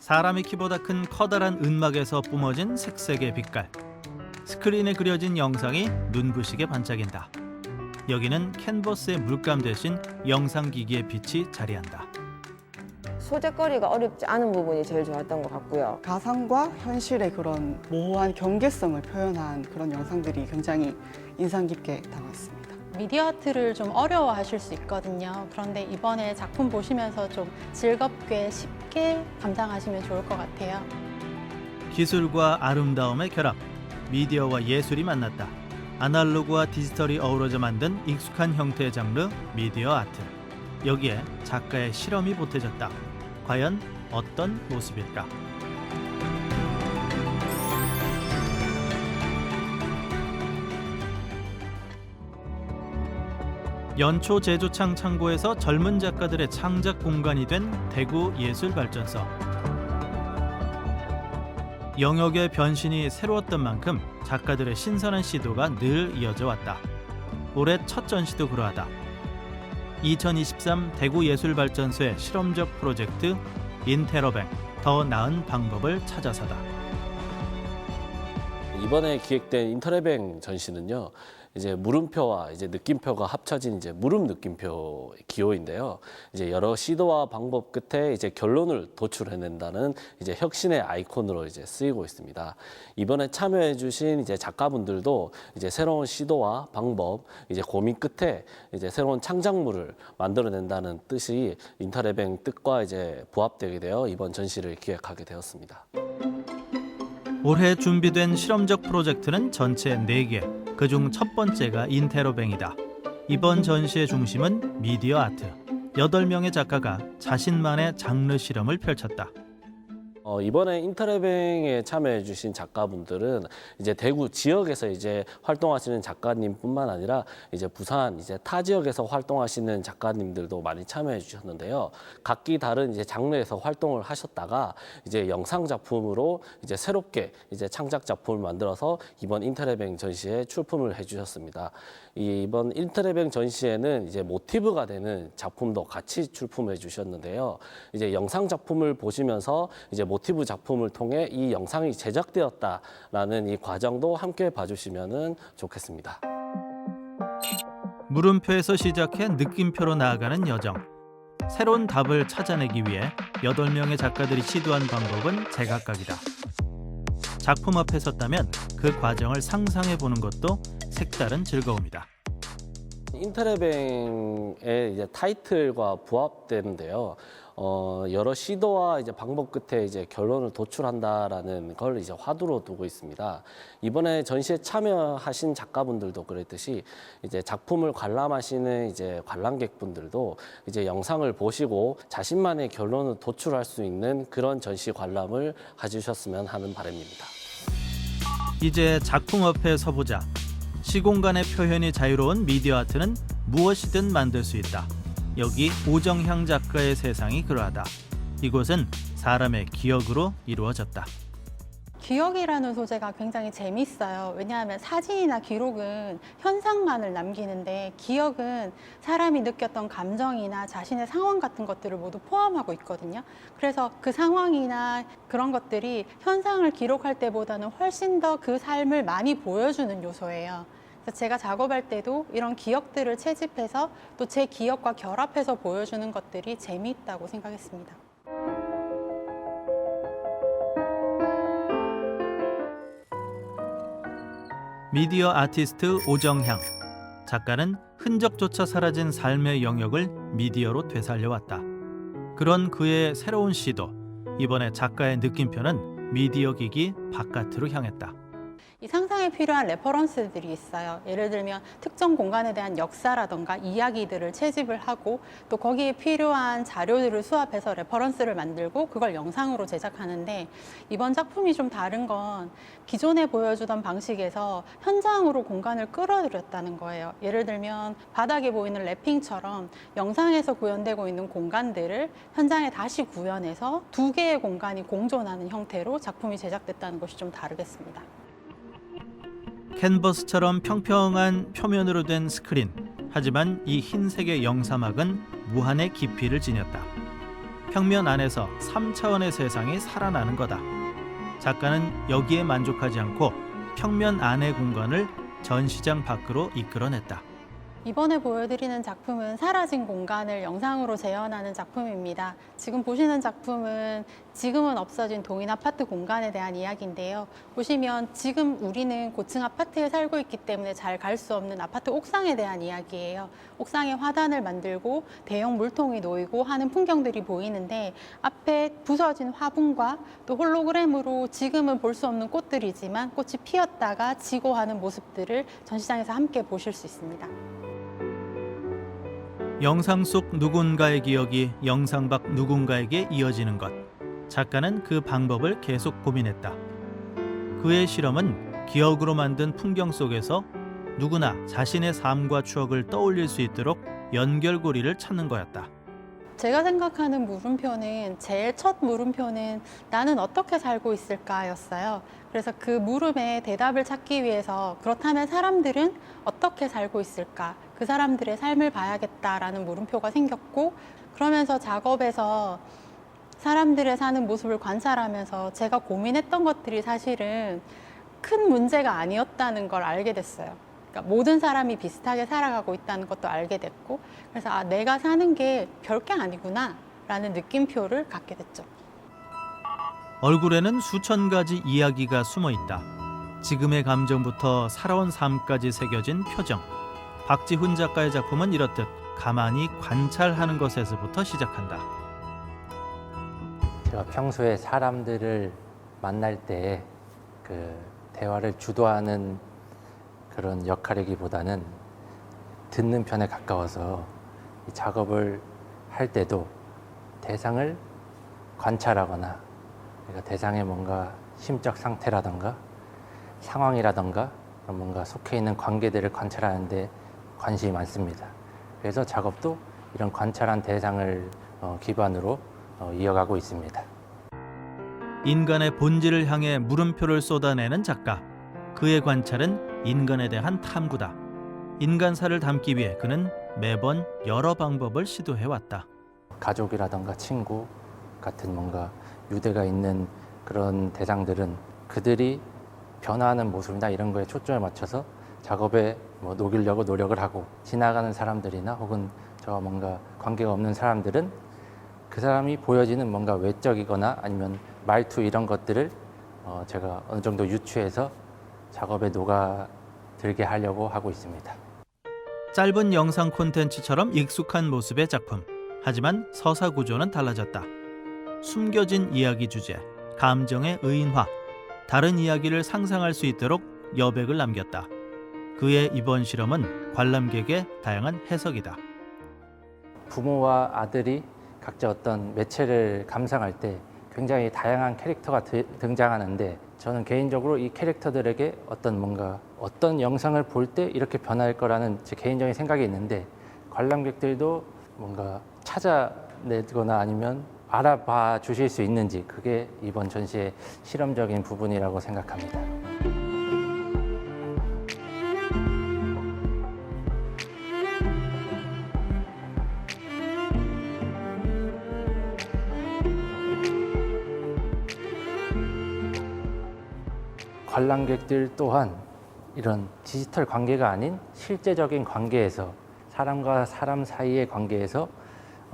사람의 키보다 큰 커다란 은막에서 뿜어진 색색의 빛깔. 스크린에 그려진 영상이 눈부시게 반짝인다. 여기는 캔버스의 물감 대신 영상기기의 빛이 자리한다. 소재거리가 어렵지 않은 부분이 제일 좋았던 것 같고요. 가상과 현실의 그런 모호한 경계성을 표현한 그런 영상들이 굉장히 인상 깊게 담았습니다. 미디어 아트를 좀 어려워하실 수 있거든요. 그런데 이번에 작품 보시면서 좀 즐겁게 쉽게 감상하시면 좋을 것 같아요. 기술과 아름다움의 결합, 미디어와 예술이 만났다. 아날로그와 디지털이 어우러져 만든 익숙한 형태의 장르 미디어 아트. 여기에 작가의 실험이 보태졌다. 과연 어떤 모습일까? 연초 제조창 창고에서 젊은 작가들의 창작 공간이 된 대구 예술발전소. 영역의 변신이 새로웠던 만큼 작가들의 신선한 시도가 늘 이어져 왔다. 올해 첫 전시도 그러하다. 2023 대구 예술발전소의 실험적 프로젝트 인테러뱅, 더 나은 방법을 찾아서다. 이번에 기획된 인터레뱅 전시는요, 이제 물음표와 이제 느낌표가 합쳐진 이제 물음 느낌표 기호인데요. 이제 여러 시도와 방법 끝에 이제 결론을 도출해낸다는 이제 혁신의 아이콘으로 이제 쓰이고 있습니다. 이번에 참여해주신 이제 작가분들도 이제 새로운 시도와 방법, 이제 고민 끝에 이제 새로운 창작물을 만들어낸다는 뜻이 인터레뱅 뜻과 이제 부합되게 되어 이번 전시를 기획하게 되었습니다. 올해 준비된 실험적 프로젝트는 전체 4개. 그중 첫 번째가 인테러뱅이다. 이번 전시의 중심은 미디어 아트. 8명의 작가가 자신만의 장르 실험을 펼쳤다. 이번에 인터레뱅에 참여해 주신 작가분들은 이제 대구 지역에서 이제 활동하시는 작가님뿐만 아니라 이제 부산 이제 타 지역에서 활동하시는 작가님들도 많이 참여해 주셨는데요. 각기 다른 이제 장르에서 활동을 하셨다가 이제 영상 작품으로 이제 새롭게 이제 창작 작품을 만들어서 이번 인터레뱅 전시에 출품을 해 주셨습니다. 이번 인터레뱅 전시에는 이제 모티브가 되는 작품도 같이 출품해 주셨는데요. 이제 영상 작품을 보시면서 이제 모티브 작품을 통해 이 영상이 제작되었다라는 이 과정도 함께 봐주시면 좋겠습니다. 물음표에서 시작해 느낌표로 나아가는 여정. 새로운 답을 찾아내기 위해 8명의 작가들이 시도한 방법은 제각각이다. 작품 앞에 섰다면 그 과정을 상상해 보는 것도 색다른 즐거움이다. 인터레뱅의 이제 타이틀과 부합되는데요. 여러 시도와 이제 방법 끝에 이제 결론을 도출한다라는 걸 이제 화두로 두고 있습니다. 이번에 전시에 참여하신 작가분들도 그랬듯이 이제 작품을 관람하시는 이제 관람객분들도 이제 영상을 보시고 자신만의 결론을 도출할 수 있는 그런 전시 관람을 가지셨으면 하는 바람입니다. 이제 작품 앞에 서보자. 시공간의 표현이 자유로운 미디어 아트는 무엇이든 만들 수 있다. 여기 오정향 작가의 세상이 그러하다. 이곳은 사람의 기억으로 이루어졌다. 기억이라는 소재가 굉장히 재밌어요. 왜냐하면 사진이나 기록은 현상만을 남기는데 기억은 사람이 느꼈던 감정이나 자신의 상황 같은 것들을 모두 포함하고 있거든요. 그래서 그 상황이나 그런 것들이 현상을 기록할 때보다는 훨씬 더 그 삶을 많이 보여주는 요소예요. 그래서 제가 작업할 때도 이런 기억들을 채집해서 또 제 기억과 결합해서 보여주는 것들이 재미있다고 생각했습니다. 미디어 아티스트 오정향. 작가는 흔적조차 사라진 삶의 영역을 미디어로 되살려왔다. 그런 그의 새로운 시도. 이번에 작가의 느낌표는 미디어 기기 바깥으로 향했다. 이 상상에 필요한 레퍼런스들이 있어요. 예를 들면 특정 공간에 대한 역사라던가 이야기들을 채집을 하고 또 거기에 필요한 자료들을 수합해서 레퍼런스를 만들고 그걸 영상으로 제작하는데 이번 작품이 좀 다른 건 기존에 보여주던 방식에서 현장으로 공간을 끌어들였다는 거예요. 예를 들면 바닥에 보이는 랩핑처럼 영상에서 구현되고 있는 공간들을 현장에 다시 구현해서 2개의 공간이 공존하는 형태로 작품이 제작됐다는 것이 좀 다르겠습니다. 캔버스처럼 평평한 표면으로 된 스크린. 하지만 이 흰색의 영사막은 무한의 깊이를 지녔다. 평면 안에서 3차원의 세상이 살아나는 거다. 작가는 여기에 만족하지 않고 평면 안의 공간을 전시장 밖으로 이끌어냈다. 이번에 보여드리는 작품은 사라진 공간을 영상으로 재현하는 작품입니다. 지금 보시는 작품은 지금은 없어진 동인 아파트 공간에 대한 이야기인데요. 보시면 지금 우리는 고층 아파트에 살고 있기 때문에 잘 갈 수 없는 아파트 옥상에 대한 이야기예요. 옥상에 화단을 만들고 대형 물통이 놓이고 하는 풍경들이 보이는데 앞에 부서진 화분과 또 홀로그램으로 지금은 볼 수 없는 꽃들이지만 꽃이 피었다가 지고 하는 모습들을 전시장에서 함께 보실 수 있습니다. 영상 속 누군가의 기억이 영상 밖 누군가에게 이어지는 것. 작가는 그 방법을 계속 고민했다. 그의 실험은 기억으로 만든 풍경 속에서 누구나 자신의 삶과 추억을 떠올릴 수 있도록 연결고리를 찾는 거였다. 제가 생각하는 물음표는 제일 첫 물음표는 나는 어떻게 살고 있을까였어요. 그래서 그 물음에 대답을 찾기 위해서 그렇다면 사람들은 어떻게 살고 있을까? 그 사람들의 삶을 봐야겠다라는 물음표가 생겼고 그러면서 작업에서 사람들의 사는 모습을 관찰하면서 제가 고민했던 것들이 사실은 큰 문제가 아니었다는 걸 알게 됐어요. 그러니까 모든 사람이 비슷하게 살아가고 있다는 것도 알게 됐고 그래서 아, 내가 사는 게 별게 아니구나 라는 느낌표를 갖게 됐죠. 얼굴에는 수천 가지 이야기가 숨어 있다. 지금의 감정부터 살아온 삶까지 새겨진 표정. 박지훈 작가의 작품은 이렇듯 가만히 관찰하는 것에서부터 시작한다. 제가 평소에 사람들을 만날 때 그 대화를 주도하는 그런 역할이기보다는 듣는 편에 가까워서 이 작업을 할 때도 대상을 관찰하거나 그러니까 대상의 뭔가 심적 상태라던가 상황이라던가 뭔가 속해 있는 관계들을 관찰하는데 관심이 많습니다. 그래서 작업도 이런 관찰한 대상을 기반으로 이어가고 있습니다. 인간의 본질을 향해 물음표를 쏟아내는 작가. 그의 관찰은 인간에 대한 탐구다. 인간사를 담기 위해 그는 매번 여러 방법을 시도해왔다. 가족이라던가 친구 같은 뭔가 유대가 있는 그런 대상들은 그들이 변화하는 모습이나 이런 거에 초점을 맞춰서 작업에 녹이려고 노력을 하고 지나가는 사람들이나 혹은 저와 뭔가 관계가 없는 사람들은 그 사람이 보여지는 뭔가 외적이거나 아니면 말투 이런 것들을 제가 어느 정도 유추해서 작업에 녹아들게 하려고 하고 있습니다. 짧은 영상 콘텐츠처럼 익숙한 모습의 작품. 하지만 서사 구조는 달라졌다. 숨겨진 이야기 주제, 감정의 의인화, 다른 이야기를 상상할 수 있도록 여백을 남겼다. 그의 이번 실험은 관람객의 다양한 해석이다. 부모와 아들이 각자 어떤 매체를 감상할 때 굉장히 다양한 캐릭터가 등장하는데 저는 개인적으로 이 캐릭터들에게 어떤 영상을 볼 때 이렇게 변할 거라는 제 개인적인 생각이 있는데 관람객들도 뭔가 찾아내거나 아니면 알아봐 주실 수 있는지 그게 이번 전시의 실험적인 부분이라고 생각합니다. 관람객들 또한 이런 디지털 관계가 아닌 실제적인 관계에서 사람과 사람 사이의 관계에서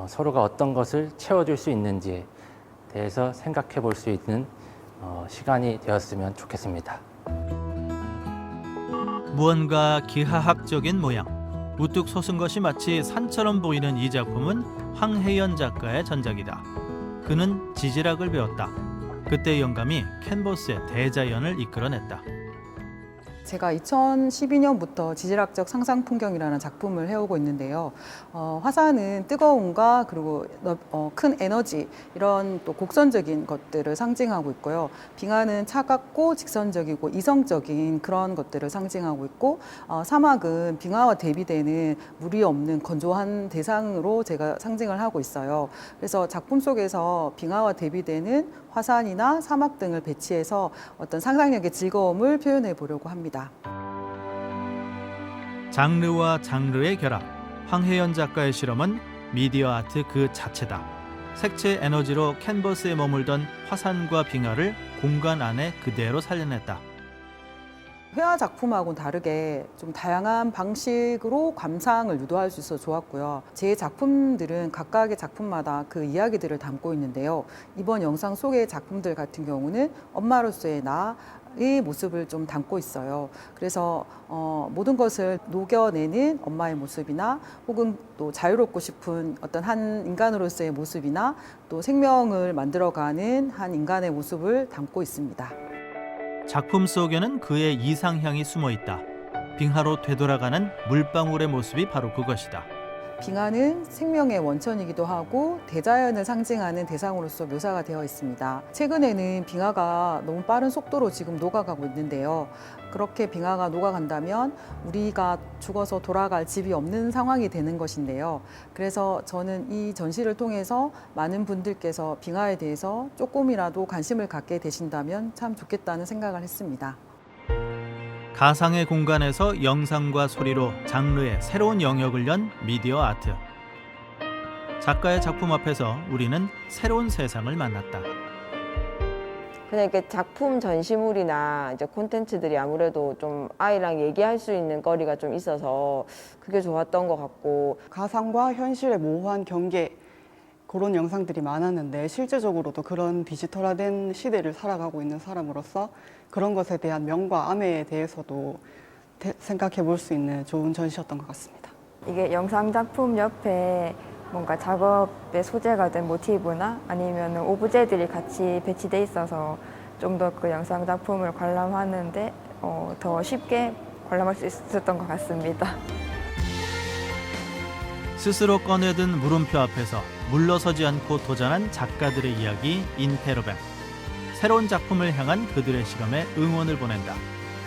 서로가 어떤 것을 채워줄 수 있는지에 대해서 생각해 볼 수 있는 시간이 되었으면 좋겠습니다. 무언가 기하학적인 모양. 우뚝 솟은 것이 마치 산처럼 보이는 이 작품은 황혜연 작가의 전작이다. 그는 지질학을 배웠다. 그때 영감이 캔버스의 대자연을 이끌어냈다. 제가 2012년부터 지질학적 상상 풍경이라는 작품을 해오고 있는데요. 화산은 뜨거움과 그리고 큰 에너지 이런 또 곡선적인 것들을 상징하고 있고요. 빙하는 차갑고 직선적이고 이성적인 그런 것들을 상징하고 있고 사막은 빙하와 대비되는 물이 없는 건조한 대상으로 제가 상징을 하고 있어요. 그래서 작품 속에서 빙하와 대비되는 화산이나 사막 등을 배치해서 어떤 상상력의 즐거움을 표현해 보려고 합니다. 장르와 장르의 결합. 황혜연 작가의 실험은 미디어 아트 그 자체다. 색채 에너지로 캔버스에 머물던 화산과 빙하를 공간 안에 그대로 살려냈다. 회화 작품하고는 다르게 좀 다양한 방식으로 감상을 유도할 수 있어서 좋았고요. 제 작품들은 각각의 작품마다 그 이야기들을 담고 있는데요. 이번 영상 속의 작품들 같은 경우는 엄마로서의 나의 모습을 좀 담고 있어요. 그래서 모든 것을 녹여내는 엄마의 모습이나 혹은 또 자유롭고 싶은 어떤 한 인간으로서의 모습이나 또 생명을 만들어가는 한 인간의 모습을 담고 있습니다. 작품 속에는 그의 이상향이 숨어 있다. 빙하로 되돌아가는 물방울의 모습이 바로 그것이다. 빙하는 생명의 원천이기도 하고 대자연을 상징하는 대상으로서 묘사가 되어 있습니다. 최근에는 빙하가 너무 빠른 속도로 지금 녹아가고 있는데요. 그렇게 빙하가 녹아간다면 우리가 죽어서 돌아갈 집이 없는 상황이 되는 것인데요. 그래서 저는 이 전시를 통해서 많은 분들께서 빙하에 대해서 조금이라도 관심을 갖게 되신다면 참 좋겠다는 생각을 했습니다. 가상의 공간에서 영상과 소리로 장르의 새로운 영역을 연 미디어 아트. 작가의 작품 앞에서 우리는 새로운 세상을 만났다. 그냥 이렇게 작품 전시물이나 이제 콘텐츠들이 아무래도 좀 아이랑 얘기할 수 있는 거리가 좀 있어서 그게 좋았던 것 같고, 가상과 현실의 모호한 경계, 그런 영상들이 많았는데 실제적으로도 그런 디지털화된 시대를 살아가고 있는 사람으로서 그런 것에 대한 명과 암에 대해서도 생각해 볼 수 있는 좋은 전시였던 것 같습니다. 이게 영상 작품 옆에 뭔가 작업의 소재가 된 모티브나 아니면 오브제들이 같이 배치돼 있어서 좀 더 그 영상 작품을 관람하는데 더 쉽게 관람할 수 있었던 것 같습니다. 스스로 꺼내든 물음표 앞에서 물러서지 않고 도전한 작가들의 이야기 인테로뱅. 새로운 작품을 향한 그들의 실험에 응원을 보낸다.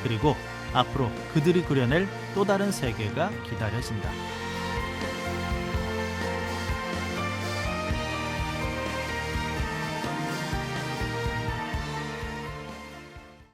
그리고 앞으로 그들이 그려낼 또 다른 세계가 기다려진다.